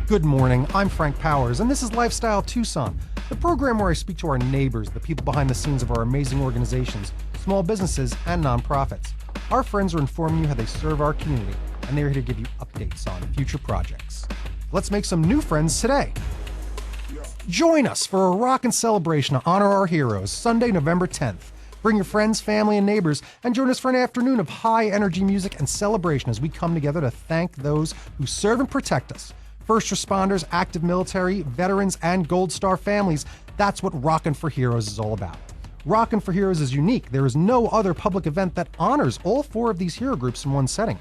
Good morning, I'm Frank Powers, and this is Lifestyle Tucson, the program where I speak to our neighbors, the people behind the scenes of our amazing organizations, small businesses, and nonprofits. Our friends are informing you how they serve our community, and they're here to give you updates on future projects. Let's make some new friends today. Join us for a Rockin' celebration to honor our heroes, Sunday, November 10th. Bring your friends, family, and neighbors, and join us for an afternoon of high-energy music and celebration as we come together to thank those who serve and protect us. First responders, active military, veterans, and Gold Star families. That's what Rockin' for Heroes is all about. Rockin' for Heroes is unique. There is no other public event that honors all four of these hero groups in one setting.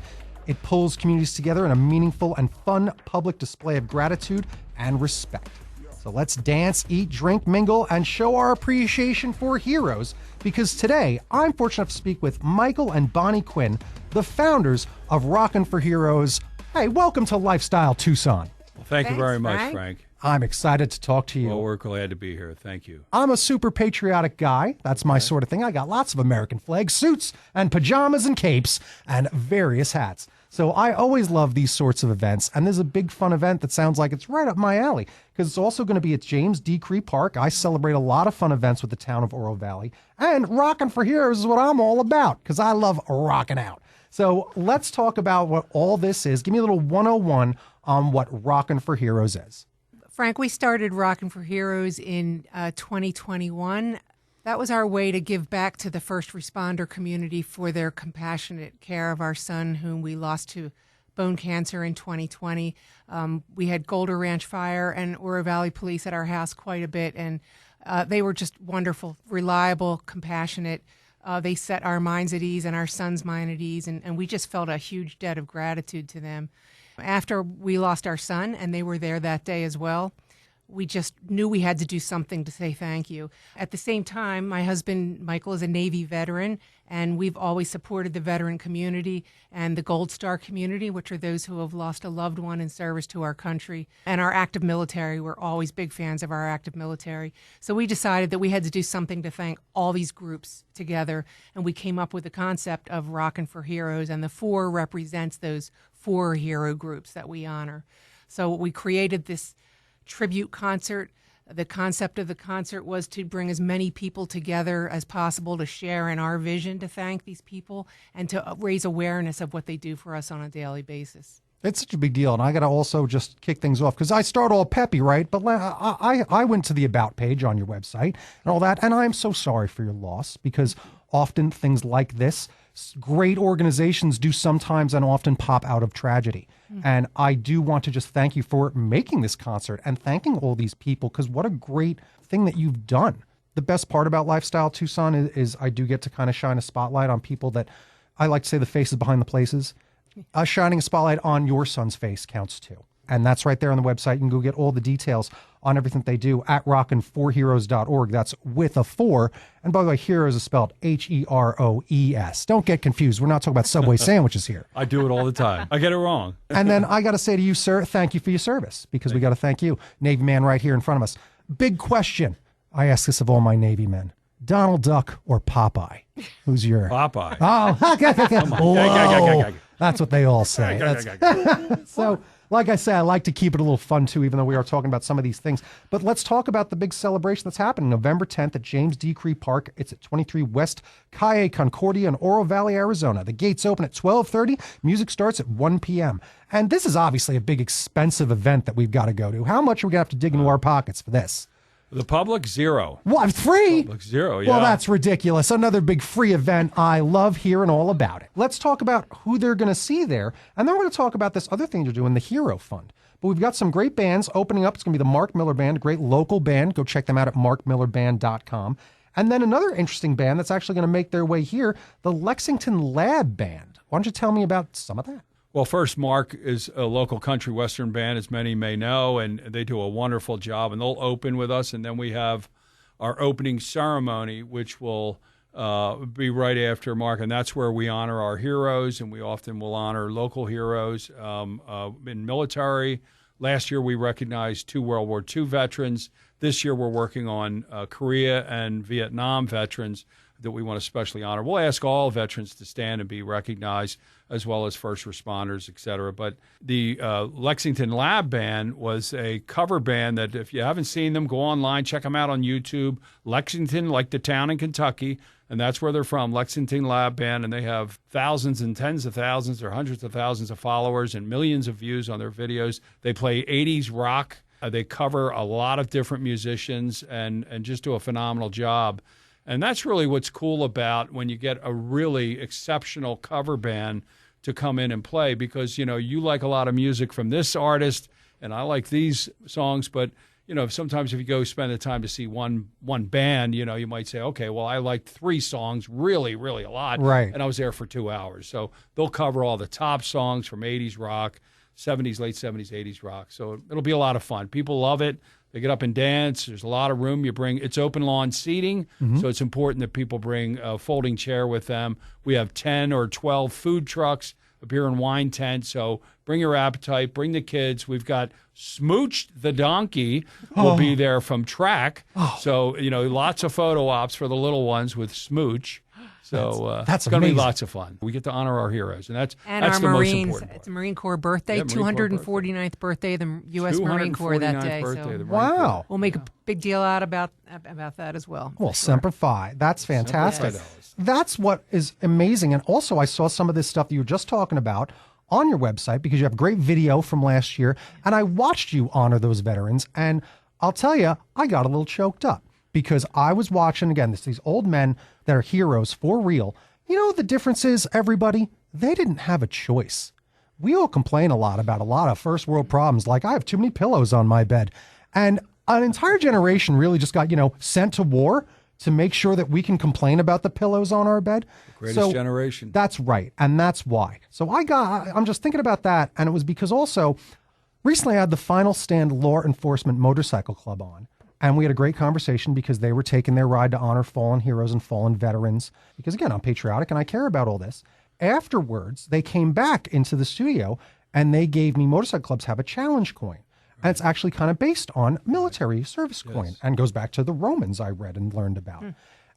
It pulls communities together in a meaningful and fun public display of gratitude and respect. So let's dance, eat, drink, mingle, and show our appreciation for heroes, because today I'm fortunate to speak with Michael and Bonnie Quinn, the founders of Rockin' for Heroes. Hey, welcome to Lifestyle Tucson. Well, thank you very much, Frank. I'm excited to talk to you. Well, we're glad to be here. Thank you. I'm a super patriotic guy. That's my sort of thing. I got lots of American flags, suits, and pajamas and capes, and various hats. So I always love these sorts of events, and there's a big fun event that sounds like it's right up my alley, because it's also going to be at James D. Cree Park. I celebrate a lot of fun events with the town of Oro Valley, and Rockin' for Heroes is what I'm all about, because I love rocking out. So let's talk about what all this is. Give me a little 101 on what Rockin' for Heroes is. Frank, we started Rockin' for Heroes in 2021. That was our way to give back to the first responder community for their compassionate care of our son, whom we lost to bone cancer in 2020. We had Golder Ranch Fire and Oro Valley Police at our house quite a bit, and they were just wonderful, reliable, compassionate. They set our minds at ease and our son's mind at ease, and we just felt a huge debt of gratitude to them. After we lost our son, and they were there that day as well, we just knew we had to do something to say thank you. At the same time, my husband, Michael, is a Navy veteran, and we've always supported the veteran community and the Gold Star community, which are those who have lost a loved one in service to our country. And our active military, we're always big fans of our active military. So we decided that we had to do something to thank all these groups together, and we came up with the concept of Rockin' for Heroes, and the 4 represents those 4 hero groups that we honor. So we created this tribute concert. The concept of the concert was to bring as many people together as possible to share in our vision to thank these people and to raise awareness of what they do for us on a daily basis. It's such a big deal, and I got to also just kick things off, because I start all peppy, right? But I went to the About page on your website and all that, and I'm so sorry for your loss, because often things like this, great organizations do sometimes and often pop out of tragedy. And I do want to just thank you for making this concert and thanking all these people, because what a great thing that you've done. The best part about Lifestyle Tucson is I do get to kind of shine a spotlight on people that I like to say the faces behind the places. Us shining a spotlight on your son's face counts too. And that's right there on the website. You can go get all the details on everything they do at rockin4heroes.org. That's with a 4. And by the way, heroes is spelled Heroes. Don't get confused. We're not talking about Subway sandwiches here. I do it all the time. I get it wrong. And then I got to say to you, sir, thank you for your service, because we got to thank you. Navy man right here in front of us. Big question. I ask this of all my Navy men. Donald Duck or Popeye? Who's your... Popeye. Oh, that's what they all say. So, like I say, I like to keep it a little fun, too, even though we are talking about some of these things. But let's talk about the big celebration that's happening November 10th at James D. Cree Park. It's at 23 West Calle Concordia in Oro Valley, Arizona. The gates open at 12:30. Music starts at 1 p.m. And this is obviously a big, expensive event that we've got to go to. How much are we going to have to dig into our pockets for this? The public, $0. What, free? Public, $0, yeah. Well, that's ridiculous. Another big free event. I love hearing all about it. Let's talk about who they're going to see there. And then we're going to talk about this other thing they're doing, the Hero Fund. But we've got some great bands opening up. It's going to be the Mark Miller Band, a great local band. Go check them out at markmillerband.com. And then another interesting band that's actually going to make their way here, the Lexington Lab Band. Why don't you tell me about some of that? Well, first, Mark is a local country western band, as many may know, and they do a wonderful job. And they'll open with us, and then we have our opening ceremony, which will be right after Mark, and that's where we honor our heroes, and we often will honor local heroes in military. Last year, we recognized 2 World War II veterans. This year, we're working on Korea and Vietnam veterans. that we want to especially honor. We'll ask all veterans to stand and be recognized, as well as first responders, et cetera. But the Lexington Lab Band was a cover band that, if you haven't seen them, go online, check them out on YouTube. Lexington, like the town in Kentucky, and that's where they're from, Lexington Lab Band, and they have thousands and tens of thousands or hundreds of thousands of followers and millions of views on their videos. They play 80s rock. They cover a lot of different musicians and just do a phenomenal job. And that's really what's cool about when you get a really exceptional cover band to come in and play, because, you like a lot of music from this artist, and I like these songs, but sometimes if you go spend the time to see one band, you might say, okay, well, I liked 3 songs really, really a lot. Right. And I was there for 2 hours. So they'll cover all the top songs from 80s rock, 70s, late 70s, 80s rock. So it'll be a lot of fun. People love it. They get up and dance. There's a lot of room. It's open lawn seating, so it's important that people bring a folding chair with them. We have 10 or 12 food trucks, a beer and wine tent. So bring your appetite, bring the kids. We've got Smooch the donkey will be there from track. So, lots of photo ops for the little ones with Smooch. So that's it's going to be amazing. lots of fun. We get to honor our heroes, and that's our the Marines. most important part. It's a Marine Corps birthday, Yeah, Marine Corps 249th birthday of the U.S. Marine Corps that 249th day. birthday of the So Marine Wow. Corps. we'll make a big deal out about that as well. Well, for sure. Semper Fi. That's fantastic. Semper Fidelis. That's what is amazing. And also, I saw some of this stuff that you were just talking about on your website, because you have great video from last year. And I watched you honor those veterans. And I'll tell you, I got a little choked up, because I was watching, again, these old men that are heroes for real. You know what the difference is, everybody? They didn't have a choice. We all complain a lot about a lot of first world problems, like I have too many pillows on my bed. And an entire generation really just got, sent to war to make sure that we can complain about the pillows on our bed. Greatest generation. That's right. And that's why. So I'm just thinking about that. And it was because also recently I had the Final Stand Law Enforcement Motorcycle Club on. And we had a great conversation, because they were taking their ride to honor fallen heroes and fallen veterans. Because again, I'm patriotic and I care about all this. Afterwards, they came back into the studio and they gave me, Motorcycle Clubs have a challenge coin. And it's actually kind of based on military service coin, and goes back to the Romans I read and learned about.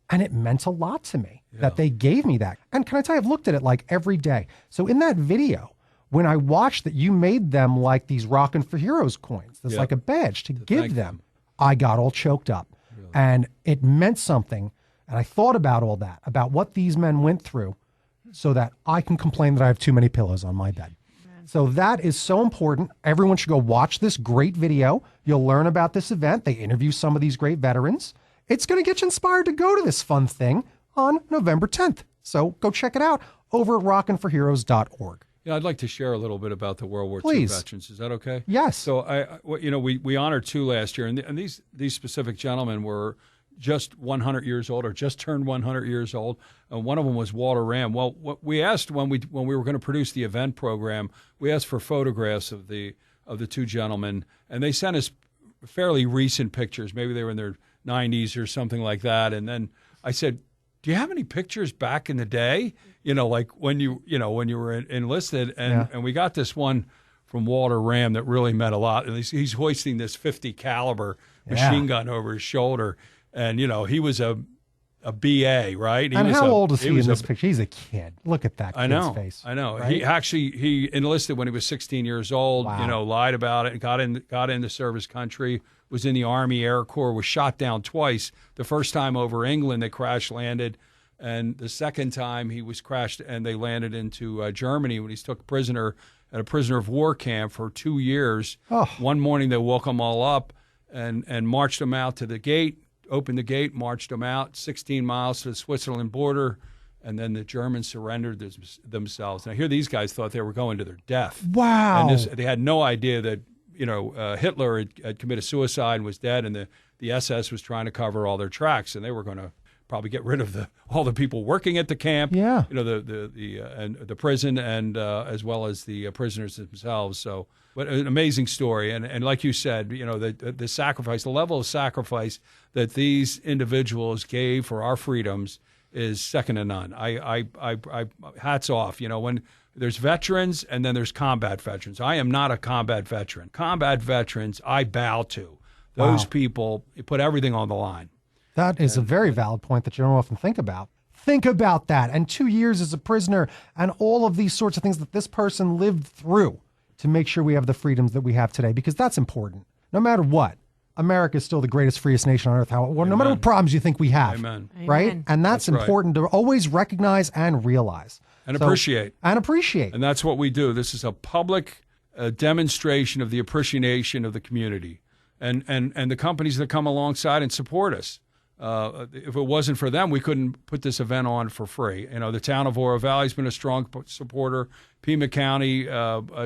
And it meant a lot to me that they gave me that. And can I tell you, I've looked at it like every day. So in that video, when I watched that you made them like these Rockin' for Heroes coins, there's like a badge to give them, I got all choked up. Really? And it meant something. And I thought about all that, about what these men went through, so that I can complain that I have too many pillows on my bed. So that is so important. Everyone should go watch this great video. You'll learn about this event. They interview some of these great veterans. It's going to get you inspired to go to this fun thing on November 10th. So go check it out over at rockinforheroes.org. Yeah, I'd like to share a little bit about the World War II veterans. Is that okay? Yes. So we honored 2 last year, and these specific gentlemen were just 100 years old, or just turned 100 years old. One of them was Walter Ram. Well, what we asked when we were going to produce the event program, we asked for photographs of the 2 gentlemen, and they sent us fairly recent pictures. Maybe they were in their 90s or something like that. And then I said, "Do you have any pictures back in the day? Like when you were enlisted?" And we got this one from Walter Ram that really meant a lot. And he's hoisting this .50 caliber machine gun over his shoulder. And, he was a BA, right? And how old is he in this picture? He's a kid. Look at that kid's face. I know. Right? He enlisted when he was 16 years old, lied about it, got into service country, was in the Army Air Corps, was shot down twice. The first time over England, they crash landed. And the second time he was crashed and they landed into Germany when he's took prisoner at a prisoner of war camp for 2 years. Oh. One morning they woke them all up and marched them out to the gate, opened the gate, marched them out 16 miles to the Switzerland border, and then the Germans surrendered themselves. Now, here these guys thought they were going to their death. Wow. And they had no idea that Hitler had committed suicide and was dead, and the SS was trying to cover all their tracks, and they were going to probably get rid of all the people working at the camp, the prison, and as well as the prisoners themselves. So, but an amazing story, and like you said, the sacrifice, the level of sacrifice that these individuals gave for our freedoms is second to none. I hats off. When there's veterans and then there's combat veterans. I am not a combat veteran. Combat veterans, I bow to. Those people put everything on the line. That is a very valid point that you don't often think about. Think about that. And 2 years as a prisoner and all of these sorts of things that this person lived through to make sure we have the freedoms that we have today, because that's important. No matter what, America is still the greatest, freest nation on earth. No matter what problems you think we have. Amen. Right? Amen. And that's important to always recognize and realize. And appreciate. And appreciate. And that's what we do. This is a public demonstration of the appreciation of the community and the companies that come alongside and support us. If it wasn't for them, we couldn't put this event on for free. You know, the town of Oro Valley has been a strong supporter. Pima County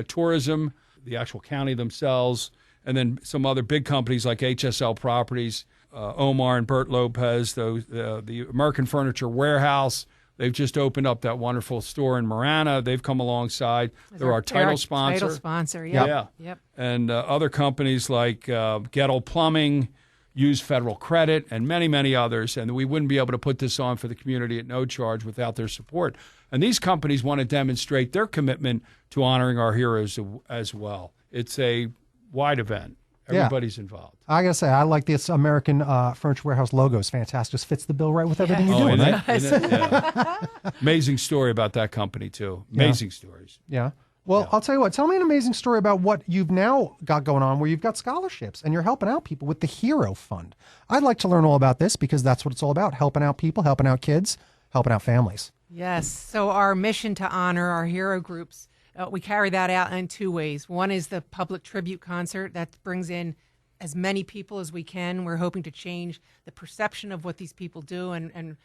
Tourism, the actual county themselves, and then some other big companies like HSL Properties, Omar and Bert Lopez, the American Furniture Warehouse. They've just opened up that wonderful store in Marana. They've come alongside. They're our title sponsor. Title sponsor, yeah. Yep. And other companies like Gettle Plumbing, Use Federal Credit, and many, many others. And we wouldn't be able to put this on for the community at no charge without their support. And these companies want to demonstrate their commitment to honoring our heroes as well. It's a wide event. Everybody's involved. I got to say, I like this American Furniture Warehouse logo. It's fantastic. Just fits the bill right with everything you're doing, right? Yeah. Amazing story about that company, too. Amazing stories. Yeah. Well, I'll tell you what. Tell me an amazing story about what you've now got going on where you've got scholarships and you're helping out people with the Hero Fund. I'd like to learn all about this because that's what it's all about, helping out people, helping out kids, helping out families. Yes. So our mission to honor our hero groups, we carry that out in two ways. One is the public tribute concert that brings in as many people as we can. We're hoping to change the perception of what these people do and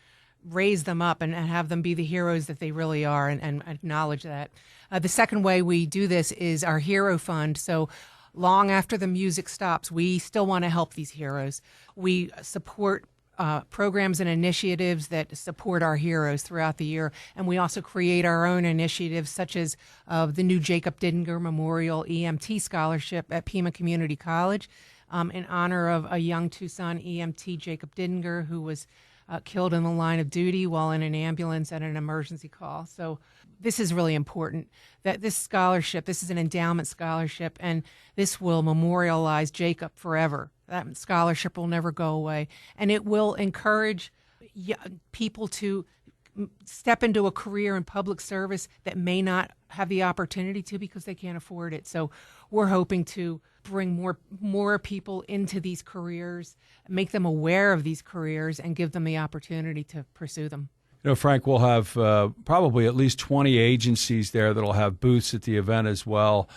raise them up and have them be the heroes that they really are and acknowledge that. The second way we do this is our Hero Fund. So long after the music stops, we still want to help these heroes. We support programs and initiatives that support our heroes throughout the year. And we also create our own initiatives, such as the new Jacob Didinger Memorial EMT Scholarship at Pima Community College in honor of a young Tucson EMT, Jacob Didinger, who was killed in the line of duty while in an ambulance at an emergency call. So this is really important, that this scholarship, this is an endowment scholarship, and this will memorialize Jacob forever. That scholarship will never go away. And it will encourage people to step into a career in public service that may not have the opportunity to because they can't afford it. So we're hoping to bring more people into these careers, make them aware of these careers, and give them the opportunity to pursue them. You know, Frank, we'll have probably at least 20 agencies there that'll have booths at the event as well,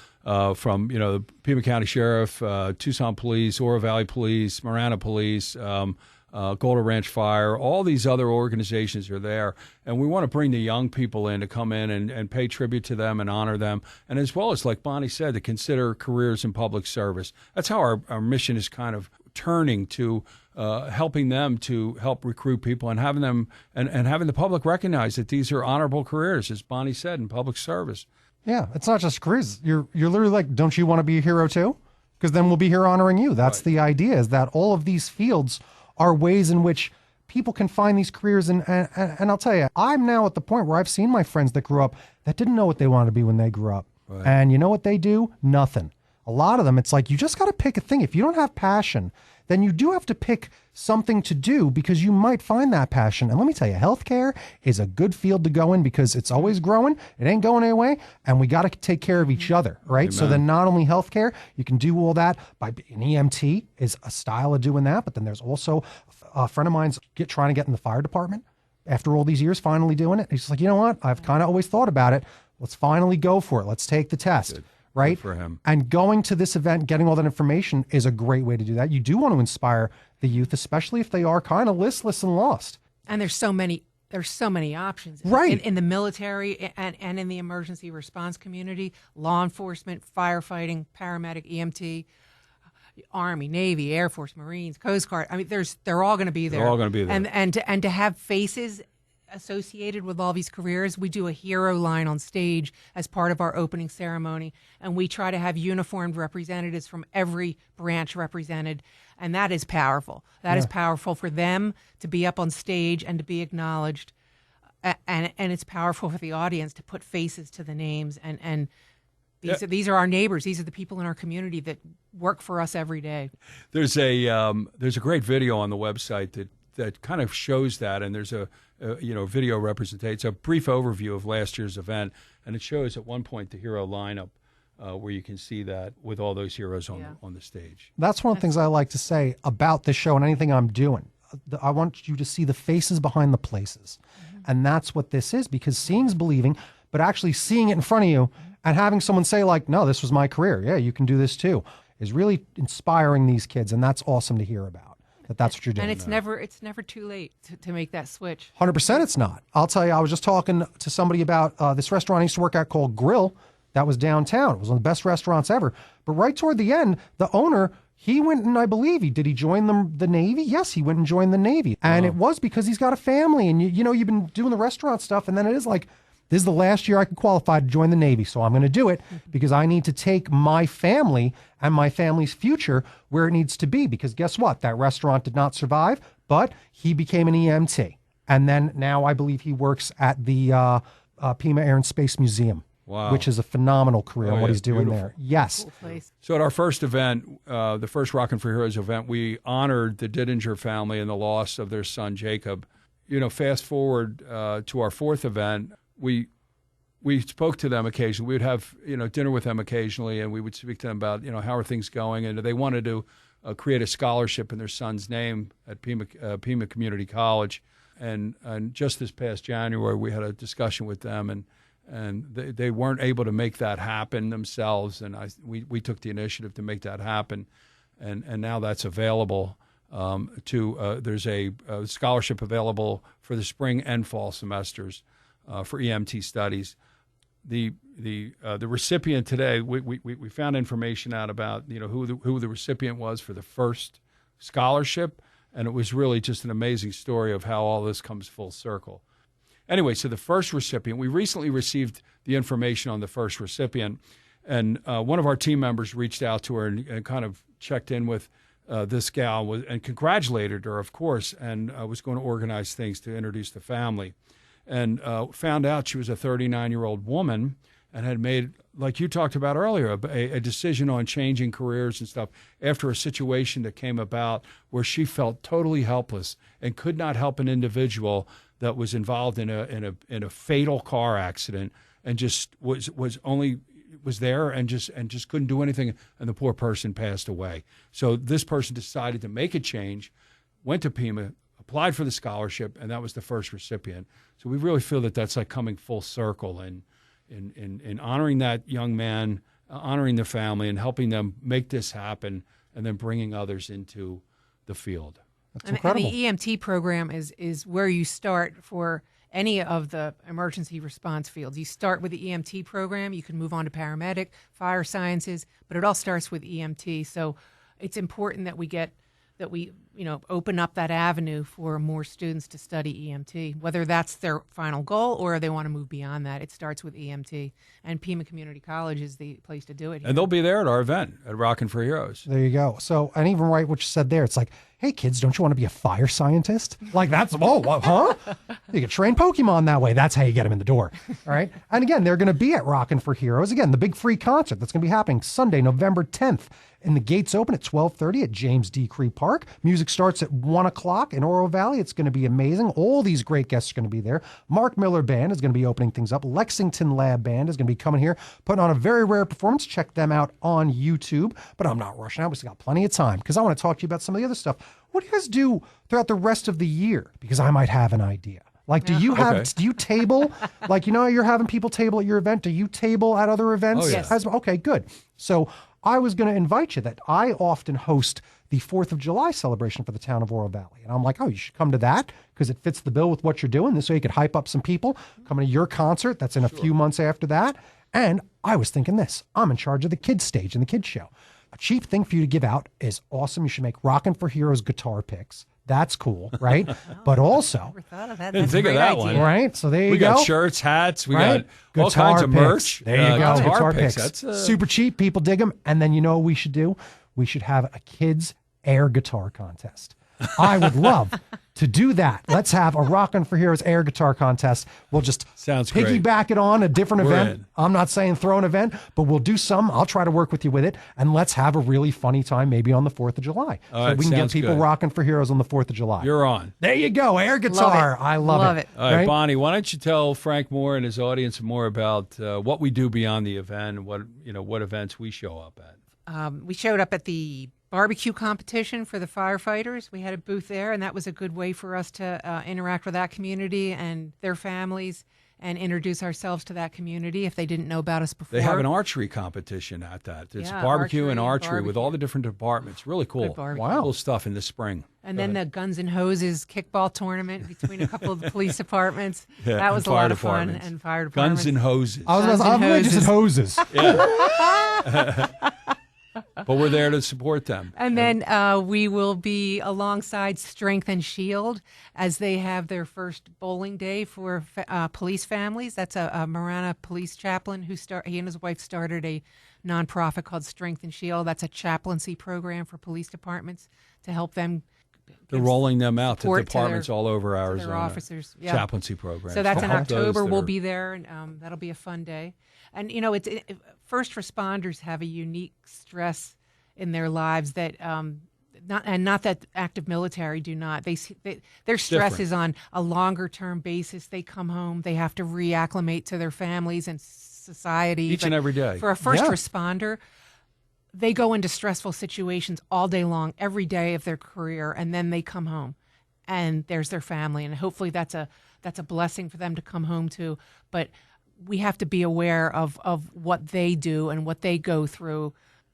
from, you know, the Pima County Sheriff, Tucson Police, Oro Valley Police, Marana Police, Golden Ranch Fire, all these other organizations are there. And we want to bring the young people in to come in and pay tribute to them and honor them. And as well as, like Bonnie said, to consider careers in public service. That's how our mission is kind of turning to helping them to help recruit people and having them and having the public recognize that these are honorable careers, as Bonnie said, in public service. Yeah, it's not just careers. You're literally like, don't you want to be a hero too? Because then we'll be here honoring you. That's right. The idea, is that all of these fields are ways in which people can find these careers. And I'll tell you, I'm now at the point where I've seen my friends that grew up that didn't know what they wanted to be when they grew up. Right. And you know what they do? Nothing. A lot of them, it's like, you just got to pick a thing. If you don't have passion, then you do have to pick something to do because you might find that passion. And let me tell you, healthcare is a good field to go in because it's always growing. It ain't going away. And we got to take care of each other, right? Amen. So then not only healthcare, you can do all that by an EMT is a style of doing that. But then there's also a friend of mine's trying to get in the fire department after all these years, finally doing it. He's like, you know what? I've kind of always thought about it. Let's finally go for it. Let's take the test. Good. Right? Good for him. And going to this event, getting all that information is a great way to do that. You do want to inspire the youth, especially if they are kind of listless and lost. And there's so many options. Right. In the military and in the emergency response community, law enforcement, firefighting, paramedic, EMT, Army, Navy, Air Force, Marines, Coast Guard. I mean, they're all going to be there. They're all going to be there. And to have faces associated with all these careers, we do a hero line on stage as part of our opening ceremony, and we try to have uniformed representatives from every branch represented, and that is powerful. That is powerful for them to be up on stage and to be acknowledged, and it's powerful for the audience to put faces to the names, and these are our neighbors. These are the people in our community that work for us every day. There's a great video on the website that that kind of shows that, and there's a video representation. It's a brief overview of last year's event, and it shows at one point the hero lineup where you can see that with all those heroes on the stage. That's one of the things I like to say about this show and anything I'm doing. I want you to see the faces behind the places. And that's what this is, because seeing's believing, but actually seeing it in front of you and having someone say like, no, this was my career. Yeah, you can do this too, is really inspiring these kids. And that's awesome to hear about. That's what you're doing. And it's never too late to make that switch. 100% it's not. I'll tell you, I was just talking to somebody about this restaurant I used to work at called Grill that was downtown. It was one of the best restaurants ever. But right toward the end, the owner, he went and I believe did he join the Navy? Yes, he went and joined the Navy. And it was because he's got a family. And, you've been doing the restaurant stuff. And then it is like, this is the last year I can qualify to join the Navy. So I'm going to do it because I need to take my family and my family's future where it needs to be. Because guess what? That restaurant did not survive, but he became an EMT. And then now I believe he works at the Pima Air and Space Museum. Wow. Which is a phenomenal career, what he's doing there. Yes. Cool. So at our first event, the first Rockin' for Heroes event, we honored the Didinger family and the loss of their son, Jacob. Fast forward to our fourth event, we spoke to them occasionally. We would have, dinner with them occasionally, and we would speak to them about, how are things going. And they wanted to create a scholarship in their son's name at Pima Community College. And just this past January, we had a discussion with them, and they weren't able to make that happen themselves, and we took the initiative to make that happen, and now that's available. There's a scholarship available for the spring and fall semesters for EMT studies. The recipient today, we found information out about who the recipient was for the first scholarship, and it was really just an amazing story of how all this comes full circle. Anyway, so the first recipient, we recently received the information on the first recipient, and one of our team members reached out to her and kind of checked in with this gal and congratulated her, of course, and was going to organize things to introduce the family. And found out she was a 39-year-old woman and had made, like you talked about earlier, a decision on changing careers and stuff after a situation that came about where she felt totally helpless and could not help an individual that was involved in a fatal car accident, and just was there and just couldn't do anything, and the poor person passed away. So this person decided to make a change, went to Pima, applied for the scholarship, and that was the first recipient. So we really feel that that's like coming full circle and in honoring that young man, honoring the family, and helping them make this happen, and then bringing others into the field. That's incredible. And the EMT program is where you start for any of the emergency response fields. You start with the EMT program. You can move on to paramedic, fire sciences, but it all starts with EMT. So it's important that we open up that avenue for more students to study EMT, whether that's their final goal or they want to move beyond that. It starts with EMT, and Pima Community College is the place to do it here. And they'll be there at our event at Rockin' for Heroes. There you go. So, and even right what you said there, it's like, hey kids, don't you want to be a fire scientist? Like that's, huh? You can train Pokemon that way. That's how you get them in the door. All right. And again, they're going to be at Rockin' for Heroes. Again, the big free concert that's going to be happening Sunday, November 10th. And the gates open at 12:30 at James D. Cree Park. Music starts at 1 o'clock in Oro Valley. It's going to be amazing. All these great guests are going to be there. Mark Miller Band is going to be opening things up. Lexington Lab Band is going to be coming here, putting on a very rare performance. Check them out on YouTube. But I'm not rushing out. We've got plenty of time because I want to talk to you about some of the other stuff. What do you guys do throughout the rest of the year? Because I might have an idea. Like, do you table? Like, you're having people table at your event. Do you table at other events? Oh, yeah. Yes. Okay, good. So I was going to invite you that I often host the 4th of July celebration for the town of Oro Valley. And I'm like, you should come to that because it fits the bill with what you're doing. This way you could hype up some people coming to your concert. That's in a few months after that. And I was thinking this, I'm in charge of the kids stage and the kids show. A cheap thing for you to give out is awesome. You should make Rockin' for Heroes guitar picks. That's cool, right? But also, Never thought of that. Didn't think of that one. Right? So there you go. We got shirts, hats, we got all Guitar kinds of picks. merch. There you go. Guitar picks. That's super cheap. People dig them. And then you know what we should do? We should have a kids air guitar contest. I would love to do that. Let's have a Rockin' for Heroes air guitar contest. We'll just Sounds great. piggyback it on a different We're event. in. I'm not saying throw an event, but we'll do some. I'll try to work with you with it, and let's have a really funny time maybe on the 4th of July. All so right, we can get sounds people good. rocking for Heroes on the 4th of July. You're on. There you go, air guitar. I love it. All right, Right? Bonnie, why don't you tell Frank Moore and his audience more about what we do beyond the event and what events we show up at? We showed up at the barbecue competition for the firefighters. We had a booth there, and that was a good way for us to interact with that community and their families and introduce ourselves to that community if they didn't know about us before. They have an archery competition at that. It's Yeah, barbecue and archery barbecue. with all the different departments. Really cool. Good barbecue. Wow. Cool stuff in the spring. And then the Guns and Hoses kickball tournament between a couple of the police departments. Yeah, That was and a lot fire of fun. departments. And fire departments. Guns and hoses. I was Guns I'm and really just at hoses. But we're there to support them. And then we will be alongside Strength and Shield as they have their first bowling day for police families. That's a Marana police chaplain he and his wife started a nonprofit called Strength and Shield. That's a chaplaincy program for police departments to help them. They're rolling them out to support to departments all over to Arizona. their officers. Yeah. Chaplaincy programs. So that's To in help those October. that We'll are- be there, and that'll be a fun day. And first responders have a unique stress in their lives that not that active military do not. Their stress Different. is on a longer term basis. They come home, they have to reacclimate to their families and society Each and But every day. For a first Yeah. responder, they go into stressful situations all day long, every day of their career, and then they come home, and there's their family, and hopefully that's a blessing for them to come home to. But we have to be aware of what they do and what they go through.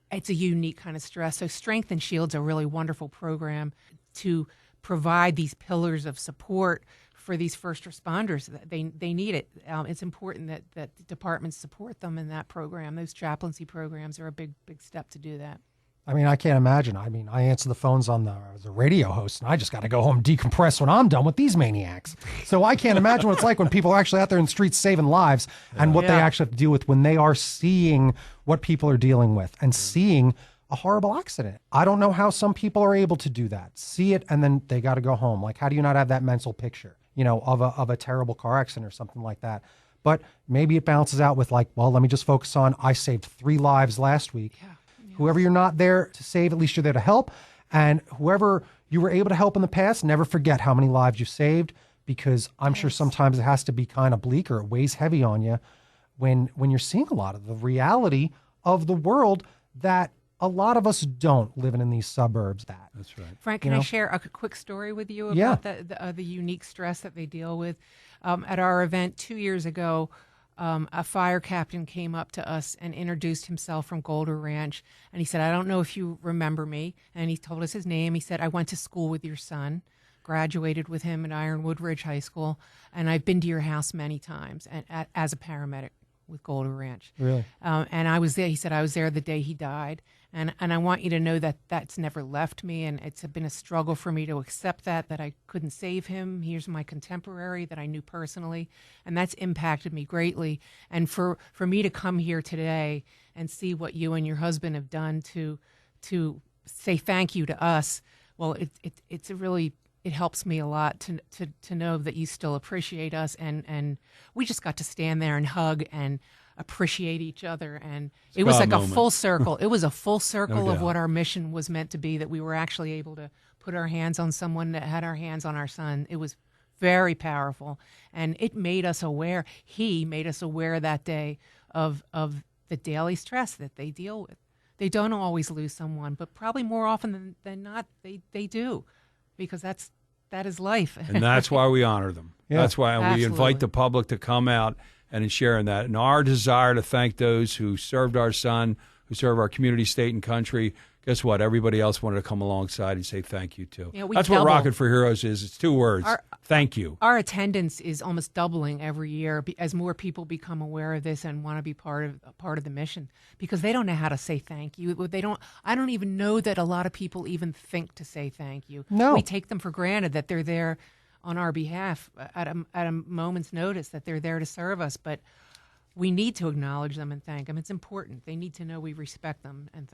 It's a unique kind of stress. So Strength and Shield's a really wonderful program to provide these pillars of support for these first responders. They need it. It's important that departments support them in that program. Those chaplaincy programs are a big step to do that. I mean, I can't imagine. I mean, I answer the phones as a radio host, and I just got to go home and decompress when I'm done with these maniacs. So I can't imagine what it's like when people are actually out there in the streets saving lives and what they Yeah. actually have to deal with when they are seeing what people are dealing with and seeing a horrible accident. I don't know how some people are able to do that. See it, and then they got to go home. Like, how do you not have that mental picture, of a terrible car accident or something like that? But maybe it balances out with well, let me just focus on I saved 3 lives last week. Yeah. Whoever you're not there to save, at least you're there to help. And whoever you were able to help in the past, never forget how many lives you saved, because I'm sure sometimes it has to be kind of bleak or it weighs heavy on you when you're seeing a lot of the reality of the world that a lot of us don't living in these suburbs. That's right. Frank, can I share a quick story with you Yeah. about the unique stress that they deal with? At our event 2 years ago, a fire captain came up to us and introduced himself from Golder Ranch. And he said, I don't know if you remember me. And he told us his name. He said, I went to school with your son, graduated with him at Ironwood Ridge High School, and I've been to your house many times as a paramedic with Golder Ranch. Really? And I was there. He said, I was there the day he died. And I want you to know that that's never left me. And it's been a struggle for me to accept that I couldn't save him. Here's my contemporary that I knew personally. And that's impacted me greatly. And for me to come here today and see what you and your husband have done to say thank you to us, well, it's a really, it helps me a lot to know that you still appreciate us. And we just got to stand there and hug and appreciate each other, and it was God like moment. a full circle. It was a full circle No of doubt. what our mission was meant to be, that we were actually able to put our hands on someone that had our hands on our son. It was very powerful, and it made us aware. He made us aware that day of the daily stress that they deal with. They don't always lose someone, but probably more often than not, they do, because that is life. And that's why we honor them. Yeah. That's why we Absolutely. invite the public to come out and in sharing that. And our desire to thank those who served our son, who serve our community, state, and country. Guess what? Everybody else wanted to come alongside and say thank you too. Yeah, we That's what double. Rockin' for Heroes is. It's 2 words. Thank you. Our attendance is almost doubling every year as more people become aware of this and want to be part of the mission, because they don't know how to say thank you. I don't even know that a lot of people even think to say thank you. No. We take them for granted that they're there on our behalf at a moment's notice, that they're there to serve us, but we need to acknowledge them and thank them. It's important. They need to know we respect them and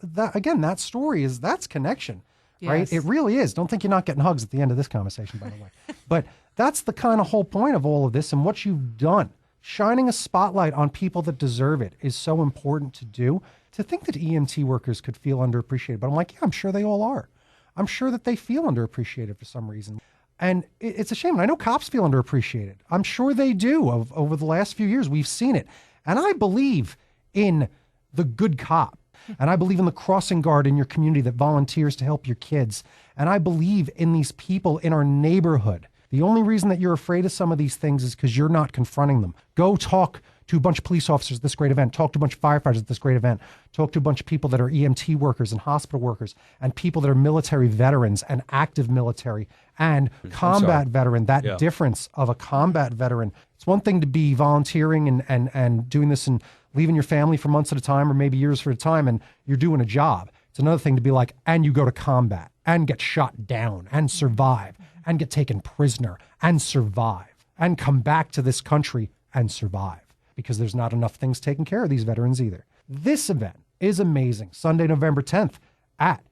That story that's connection. right? Yes. It really is. Don't think you're not getting hugs at the end of this conversation, by the way. But that's the kind of whole point of all of this and what you've done. Shining a spotlight on people that deserve it is so important to do. To think that EMT workers could feel underappreciated, but I'm like, yeah, I'm sure they all are. I'm sure that they feel underappreciated for some reason. And it's a shame. And I know cops feel underappreciated. I'm sure they do. Over the last few years, we've seen it. And I believe in the good cop. And I believe in the crossing guard in your community that volunteers to help your kids. And I believe in these people in our neighborhood. The only reason that you're afraid of some of these things is because you're not confronting them. Go talk to a bunch of police officers at this great event. Talk to a bunch of firefighters at this great event. Talk to a bunch of people that are EMT workers and hospital workers and people that are military veterans and active military and combat veteran. That difference of a combat veteran. It's one thing to be volunteering and doing this and leaving your family for months at a time or maybe years at a time and you're doing a job. It's another thing to be like, and you go to combat and get shot down and survive and get taken prisoner and survive and come back to this country and survive. Because there's not enough things taking care of these veterans either. This event is amazing. Sunday, November 10th at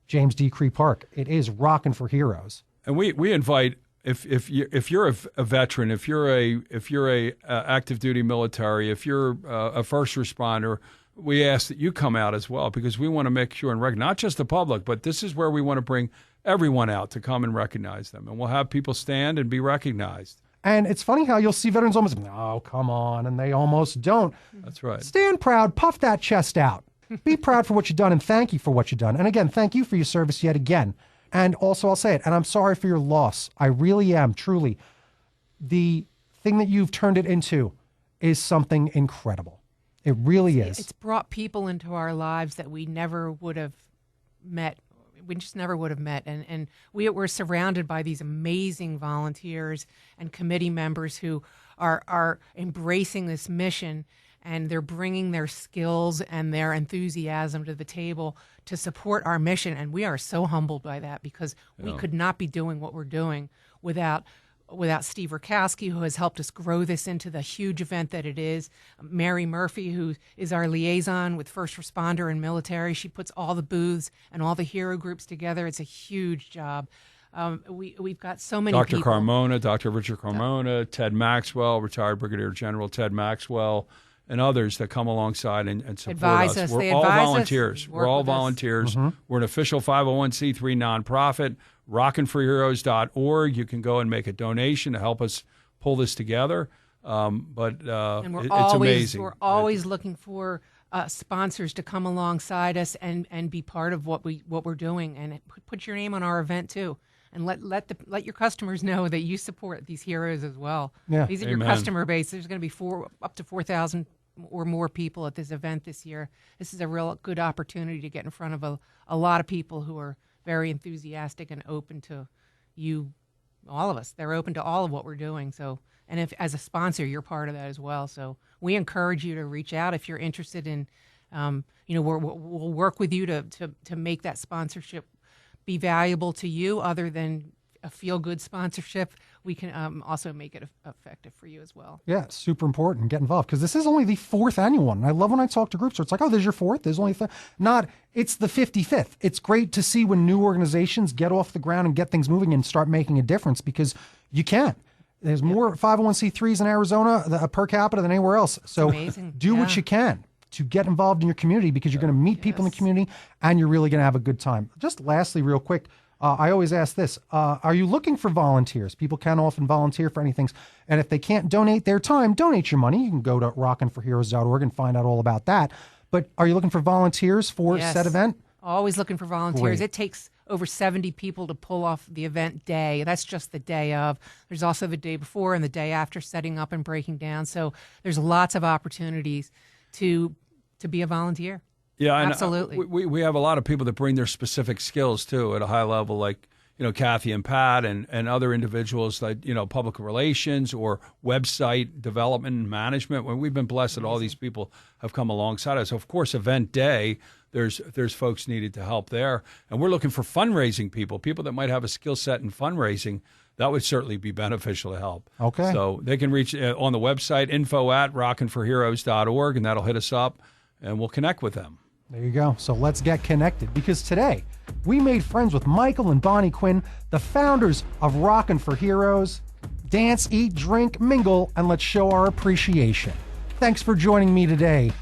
James D. Cree Park. It is Rockin' for Heroes. And we invite if you're a veteran, if you're a active duty military, if you're a first responder, we ask that you come out as well because we want to make sure and recognize not just the public, but this is where we want to bring everyone out to come and recognize them, and we'll have people stand and be recognized. And it's funny how you'll see veterans almost, oh, come on, and they almost don't. That's right. Stand proud, puff that chest out. Be proud for what you've done, and thank you for what you've done. And again, thank you for your service yet again. And also, I'll say it, and I'm sorry for your loss. I really am, truly. The thing that you've turned it into is something incredible. It really is. It's brought people into our lives that we never would have met. We just never would have met. And we're surrounded by these amazing volunteers and committee members who are embracing this mission, and they're bringing their skills and their enthusiasm to the table to support our mission. And we are so humbled by that because we could not be doing what we're doing without Steve Rakowski, who has helped us grow this into the huge event that it is. Mary Murphy, who is our liaison with first responder and military. She puts all the booths and all the hero groups together. It's a huge job. We've got so many Dr. people. Carmona, Dr. Richard Carmona, Ted Maxwell, retired Brigadier General Ted Maxwell, and others that come alongside and support advise us. We're We're all volunteers. We're all with us. volunteers. We're an official 501c3 nonprofit. RockinForHeroes.org. You can go and make a donation to help us pull this together. And It's amazing. We're always looking for sponsors to come alongside us and be part of what we're doing, and put your name on our event too. And let your customers know that you support these heroes as well. Yeah. These are your customer base. There's going to be up to 4,000 or more people at this event this year. This is a real good opportunity to get in front of a lot of people who are very enthusiastic and open to you, all of us. They're open to all of what we're doing. So, and if as a sponsor, you're part of that as well. So we encourage you to reach out if you're interested in, we'll work with you to make that sponsorship be valuable to you other than a feel-good sponsorship. We can also make it effective for you as well. Yeah, super important. Get involved because this is only the 4th annual one. And I love when I talk to groups where it's like, oh, there's your 4th. There's only it's the 55th. It's great to see when new organizations get off the ground and get things moving and start making a difference because you can. There's more 501c3s in Arizona per capita than anywhere else. So do what you can to get involved in your community because you're going to meet people in the community and you're really going to have a good time. Just lastly, real quick, I always ask this, are you looking for volunteers? People can often volunteer for anything. And if they can't donate their time, donate your money. You can go to rockinforheroes.org and find out all about that. But are you looking for volunteers for said event? Always looking for volunteers. Great. It takes over 70 people to pull off the event day. That's just the day of. There's also the day before and the day after setting up and breaking down. So there's lots of opportunities to be a volunteer. Yeah, absolutely. And we have a lot of people that bring their specific skills too at a high level, like Kathy and Pat and other individuals like public relations or website development and management. When we've been blessed that all these people have come alongside us. Of course, event day, there's folks needed to help there, and we're looking for fundraising people that might have a skill set in fundraising. That would certainly be beneficial to help. Okay. So they can reach on the website info@rockinforheroes.org, and that'll hit us up, and we'll connect with them. There you go. So let's get connected, because today we made friends with Michael and Bonnie Quinn, the founders of Rockin for Heroes. Dance, eat, drink, mingle, and let's show our appreciation. Thanks for joining me today.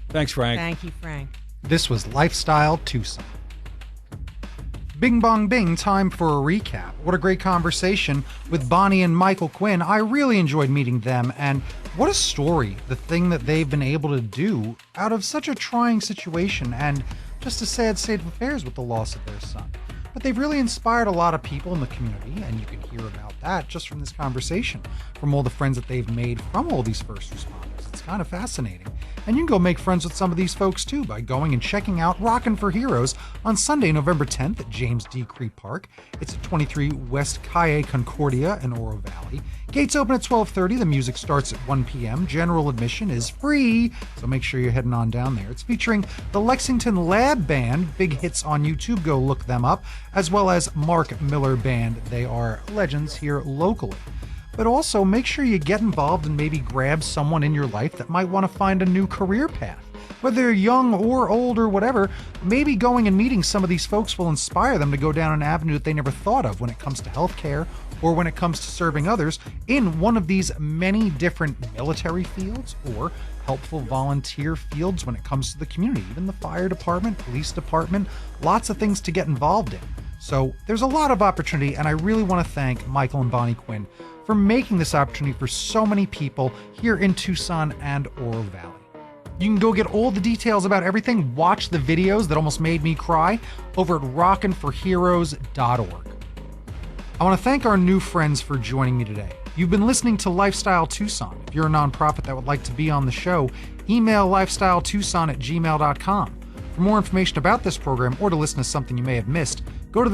Thanks, Frank. Thank you, Frank. This was Lifestyle Tucson. Bing bong bing, time for a recap. What a great conversation with Bonnie and Michael Quinn. I really enjoyed meeting them, and what a story, the thing that they've been able to do out of such a trying situation and just a sad state of affairs with the loss of their son. But they've really inspired a lot of people in the community, and you can hear about that just from this conversation, from all the friends that they've made from all these first responders. It's kind of fascinating. And you can go make friends with some of these folks too by going and checking out Rockin for Heroes on Sunday, November 10th at James D. Creek Park. It's at 23 West Calle Concordia in Oro Valley. Gates open at 12:30. The music starts at 1 p.m. General admission is free, so make sure you're heading on down there. It's featuring the Lexington Lab Band, big hits on YouTube, go look them up, as well as Mark Miller Band. They are legends here locally. But also make sure you get involved and maybe grab someone in your life that might want to find a new career path. Whether they're young or old or whatever, maybe going and meeting some of these folks will inspire them to go down an avenue that they never thought of when it comes to healthcare or when it comes to serving others in one of these many different military fields or helpful volunteer fields when it comes to the community, even the fire department, police department, lots of things to get involved in. So there's a lot of opportunity, and I really want to thank Michael and Bonnie Quinn for making this opportunity for so many people here in Tucson and Oro Valley. You can go get all the details about everything, watch the videos that almost made me cry over at rockinforheroes.org. I want to thank our new friends for joining me today. You've been listening to Lifestyle Tucson. If you're a nonprofit that would like to be on the show, email lifestyletucson@gmail.com. For more information about this program or to listen to something you may have missed, go to the